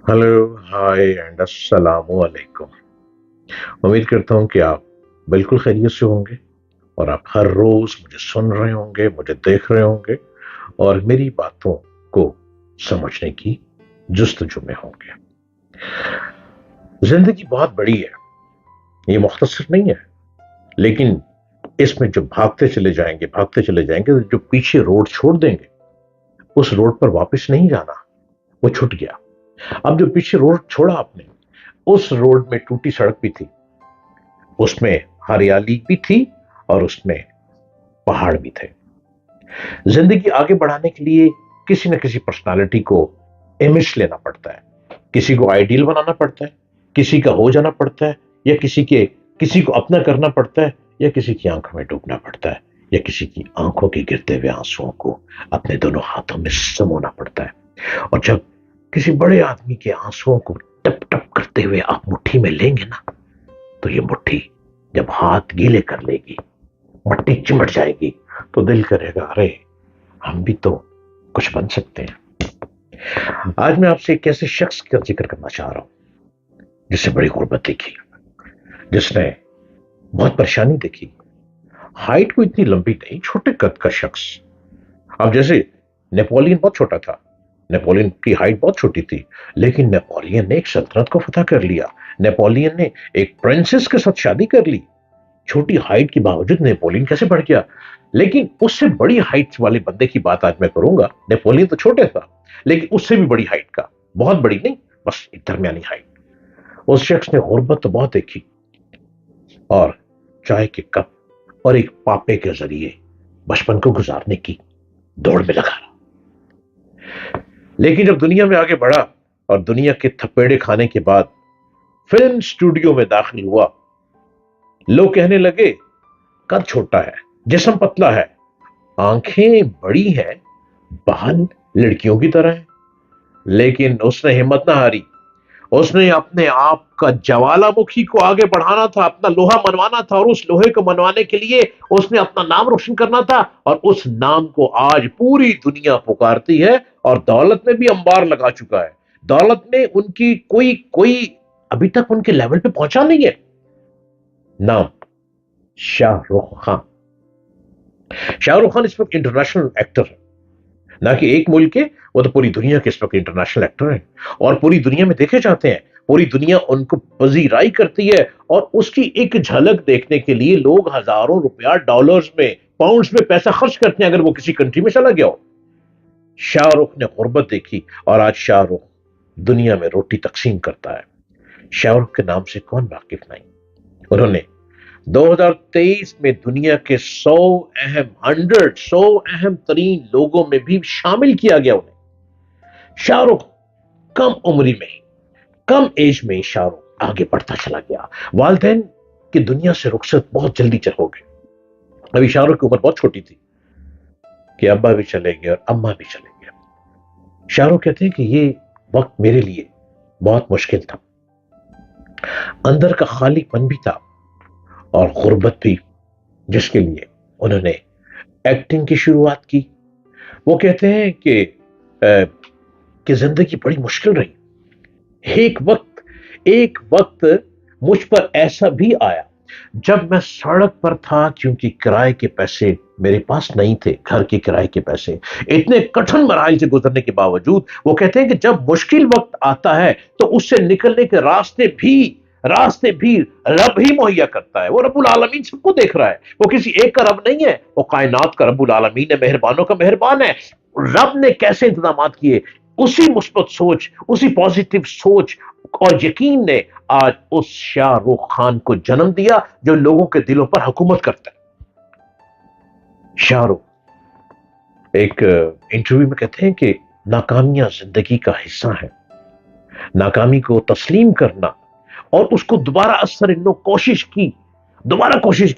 Hello, hi and अस्सलामु अलैकुम। उम्मीद करता हूँ कि आप बिल्कुल खैरियत से होंगे और आप हर रोज मुझे सुन रहे होंगे, मुझे देख रहे होंगे और मेरी बातों को समझने की जुस्तजू में होंगे। जिंदगी बहुत बड़ी है, ये मुख्तसर नहीं है, लेकिन इसमें जो भागते चले जाएंगे, तो जो पीछे रोड छोड़ देंगे, उस रोड पर वापस नहीं जाना, वो छूट गया। अब जो पीछे रोड छोड़ा आपने, उस रोड में टूटी सड़क भी थी, उसमें हरियाली भी थी और उसमें पहाड़ भी थे। जिंदगी आगे बढ़ाने के लिए किसी न किसी पर्सनालिटी को इमेज लेना पड़ता है, किसी को आइडियल बनाना पड़ता है, किसी का हो जाना पड़ता है, या किसी को अपना करना पड़ता है, या किसी की आंखों में डूबना पड़ता है, या किसी की आंखों के गिरते हुए आंसुओं को अपने दोनों हाथों में समोना पड़ता है। और जब किसी बड़े आदमी के आंसुओं को टप टप करते हुए आप मुट्ठी में लेंगे ना, तो ये मुट्ठी जब हाथ गीले कर लेगी, मट्टी चिमट जाएगी, तो दिल करेगा, अरे हम भी तो कुछ बन सकते हैं। आज मैं आपसे एक ऐसे शख्स का जिक्र करना चाह रहा हूं जिससे बड़ी गुर्बत देखी, जिसने बहुत परेशानी देखी। हाइट को इतनी लंबी नहीं, छोटे कद का शख्स। अब जैसे नेपोलियन बहुत छोटा था, नेपोलियन की हाइट बहुत छोटी थी, लेकिन नेपोलियन ने एक सल्तनत को फतह कर लिया। नेपोलियन ने एक प्रिंसेस के साथ शादी कर ली। छोटी हाइट के बावजूद नेपोलियन कैसे बढ़ गया? लेकिन उससे बड़ी हाइट वाले बंदे की बात आज मैं करूंगा। नेपोलियन तो छोटे था, लेकिन उससे भी बड़ी हाइट का, बहुत बड़ी नहीं, बस एक दरमियानी हाइट। उस शख्स ने गुर्बत तो बहुत देखी और चाय के कप और एक पापे के जरिए बचपन को गुजारने की दौड़ में लगा रहा। लेकिन जब दुनिया में आगे बढ़ा और दुनिया के थपेड़े खाने के बाद फिल्म स्टूडियो में दाखिल हुआ, लोग कहने लगे, कद छोटा है, जिस्म पतला है, आंखें बड़ी हैं, बाल लड़कियों की तरह हैं। लेकिन उसने हिम्मत ना हारी। उसने अपने आप का ज्वालामुखी को आगे बढ़ाना था, अपना लोहा मनवाना था, और उस लोहे को मनवाने के लिए उसने अपना नाम रोशन करना था। और उस नाम को आज पूरी दुनिया पुकारती है और दौलत में भी अंबार लगा चुका है। दौलत में उनकी कोई कोई अभी तक उनके लेवल पे पहुंचा नहीं है। नाम शाहरुख खान। शाहरुख खान इस वक्त इंटरनेशनल एक्टर है, ना कि एक मुल्क के, वो तो पूरी दुनिया के इस वक्त इंटरनेशनल एक्टर हैं और पूरी दुनिया में देखे जाते हैं। पूरी दुनिया उनको पजीराई करती है और उसकी एक झलक देखने के लिए लोग हजारों रुपया डॉलर्स में, पाउंड्स में पैसा खर्च करते हैं अगर वो किसी कंट्री में चला गया हो। शाहरुख ने गुर्बत देखी और आज शाहरुख दुनिया में रोटी तकसीम करता है। शाहरुख के नाम से कौन वाकिफ नहीं। उन्होंने 2023 में दुनिया के 100 अहम तरीन लोगों में भी शामिल किया गया उन्हें। शाहरुख कम उम्र में ही, कम एज में ही शाहरुख आगे बढ़ता चला गया। वालदैन की दुनिया से रुखसत बहुत जल्दी हो गए। अभी शाहरुख की उम्र बहुत छोटी थी कि अब्बा भी चले गए और अम्मा भी चले गए। शाहरुख कहते हैं कि ये वक्त मेरे लिए बहुत मुश्किल था, अंदर का खालीपन भी था और गुर्बत भी, जिसके लिए उन्होंने एक्टिंग की शुरुआत की। वो कहते हैं कि जिंदगी बड़ी मुश्किल रही। एक वक्त मुझ पर ऐसा भी आया जब मैं सड़क पर था, क्योंकि किराए के पैसे मेरे पास नहीं थे, घर के किराए के पैसे। इतने कठिन मराइल से गुजरने के बावजूद वो कहते हैं कि जब मुश्किल वक्त आता है तो उससे निकलने के रास्ते भी रब ही मुहैया करता है। वो रब्बुल आलमीन सबको देख रहा है। वो किसी एक का रब नहीं है, वो कायनात का रब्बुल आलमीन है, मेहरबानों का मेहरबान है। रब ने कैसे इंतजाम किए, उसी मुस्बत सोच, उसी पॉजिटिव सोच और यकीन ने आज उस शाहरुख खान को जन्म दिया जो लोगों के दिलों पर हुकूमत करता है। शाहरुख एक इंटरव्यू में कहते हैं कि नाकामियां जिंदगी का हिस्सा है। नाकामी को तस्लीम करना और उसको दोबारा कोशिश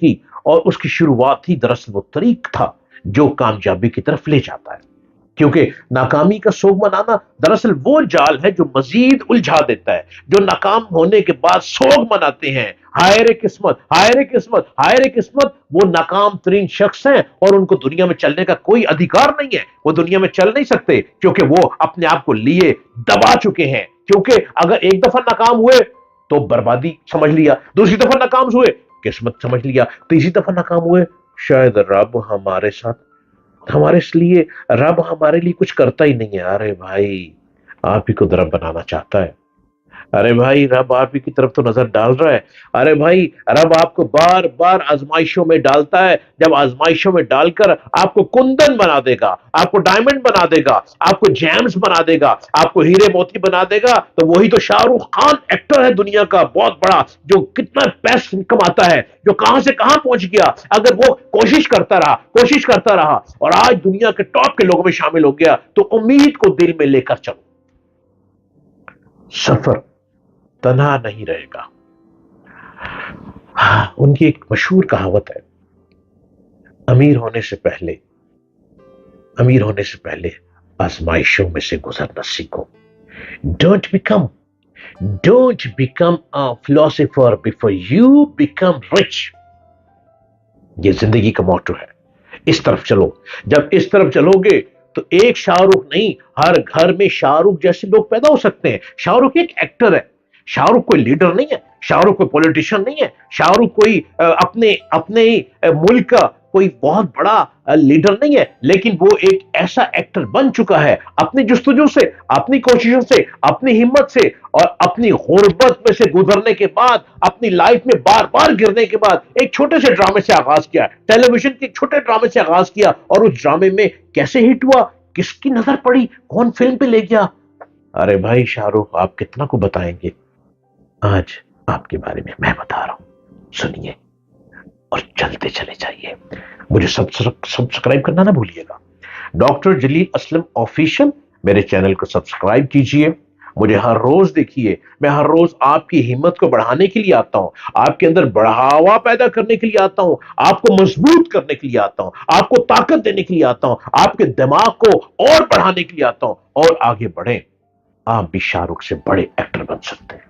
की, और उसकी शुरुआत ही दरअसल वो तरीक था जो कामयाबी की तरफ ले जाता है। क्योंकि नाकामी का सोग मनाना दरअसल वो जाल है जो मजीद उलझा देता है। जो नाकाम होने के बाद सोग मनाते हैं, हाय रे किस्मत, हाय रे किस्मत, हाय रे किस्मत, वो नाकाम तरीन शख्स हैं और उनको दुनिया में चलने का कोई अधिकार नहीं है। वो दुनिया में चल नहीं सकते क्योंकि वो अपने आप को लिए दबा चुके हैं। क्योंकि अगर एक दफा नाकाम हुए तो बर्बादी समझ लिया, दूसरी दफा नाकाम हुए किस्मत समझ लिया, तीसरी दफा नाकाम हुए शायद रब हमारे साथ, हमारे इसलिए रब हमारे लिए कुछ करता ही नहीं है। अरे भाई आप ही को रब बनाना चाहता है, अरे भाई रब आप ही की तरफ तो नजर डाल रहा है। अरे भाई रब आपको बार बार आजमाइशों में डालता है, जब आजमाइशों में डालकर आपको कुंदन बना देगा, आपको डायमंड बना देगा, आपको जेम्स बना देगा, आपको हीरे मोती बना देगा, तो वही तो शाहरुख खान एक्टर है दुनिया का बहुत बड़ा, जो कितना पैसा कमाता है, जो कहां से कहां पहुंच गया। अगर वो कोशिश करता रहा और आज दुनिया के टॉप के लोगों में शामिल हो गया, तो उम्मीद को दिल में लेकर चलो, सफर तन्हा नहीं रहेगा। उनकी एक मशहूर कहावत है, अमीर होने से पहले अमीर होने से पहले आजमाइशों में से गुजरना सीखो। Don't become don't become a philosopher before you become rich. ये जिंदगी का मोटो है, इस तरफ चलो। जब इस तरफ चलोगे तो एक शाहरुख नहीं, हर घर में शाहरुख जैसे लोग पैदा हो सकते हैं। शाहरुख एक एक्टर है, शाहरुख कोई लीडर नहीं है, शाहरुख कोई पॉलिटिशियन नहीं है, शाहरुख कोई अपने अपने मुल्क का कोई बहुत बड़ा लीडर नहीं है, लेकिन वो एक ऐसा एक्टर बन चुका है अपनी जुस्तजू से, अपनी कोशिशों से, अपनी हिम्मत से और अपनी गुर्बत में से गुजरने के बाद, अपनी लाइफ में बार बार गिरने के बाद एक छोटे से ड्रामे से आगाज किया, टेलीविजन के एक छोटे ड्रामे से आगाज किया, और उस ड्रामे में कैसे हिट हुआ, किसकी नजर पड़ी, कौन फिल्म पे ले गया। अरे भाई शाहरुख आप कितना को बताएंगे, आज आपके बारे में मैं बता रहा हूं, सुनिए और चलते चले जाइए। मुझे सब्सक्राइब करना ना भूलिएगा। डॉक्टर जलील असलम ऑफिशियल मेरे चैनल को सब्सक्राइब कीजिए, मुझे हर रोज देखिए। मैं हर रोज आपकी हिम्मत को बढ़ाने के लिए आता हूं, आपके अंदर बढ़ावा पैदा करने के लिए आता हूं, आपको मजबूत करने के लिए आता हूं, आपको ताकत देने के लिए आता हूं, आपके दिमाग को और बढ़ाने के लिए आता हूं। और आगे बढ़ें, आप भी शाहरुख से बड़े एक्टर बन सकते हैं।